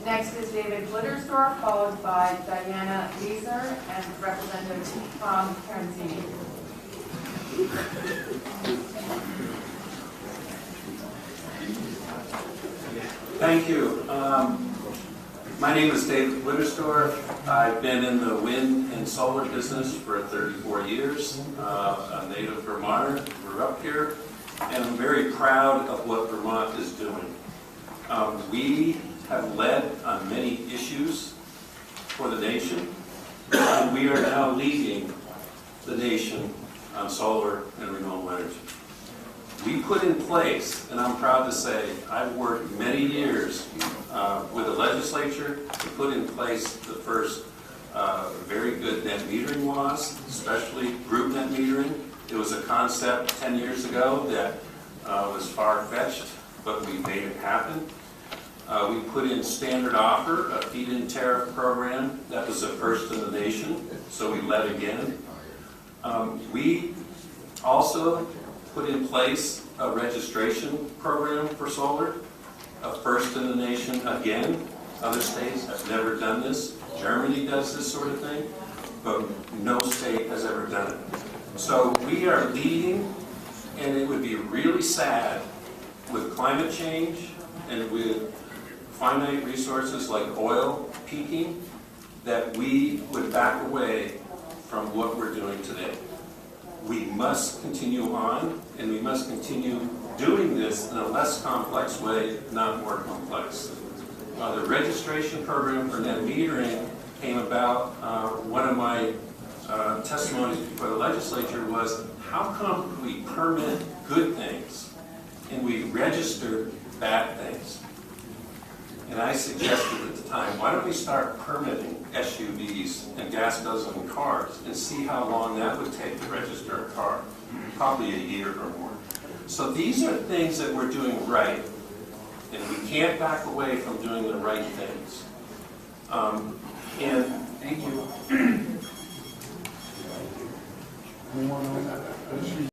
Next is David Blittersdorf, followed by Diana Leeser and Representative Tom Karanzini. Thank you. My name is David Blittersdorf. I've been in the wind and solar business for 34 years. A native Vermonter, grew up here, and I'm very proud of what Vermont is doing. We have led on many issues for the nation, and we are now leading the nation on solar and renewable energy. We put in place, and I'm proud to say, I've worked many years with the legislature to put in place the first very good net metering laws, especially group net metering. It was a concept 10 years ago that was far-fetched, but we made it happen. We put in standard offer, a feed-in tariff program. That was the first in the nation, so we led again. We also put in place a registration program for solar, a first in the nation again. Other states have never done this. Germany does this sort of thing, but no state has ever done it. So we are leading, and it would be really sad with climate change and with finite resources like oil peaking that we would back away from what we're doing today. We must continue on, and we must continue doing this in a less complex way, not more complex. The registration program for net metering came about. One of my testimonies before the legislature was, how come we permit good things and we register bad things? And I suggested at the time, why don't we start permitting SUVs and gas-guzzling cars and see how long that would take to register a car? Probably a year or more. So these are things that we're doing right, and we can't back away from doing the right things. And thank you.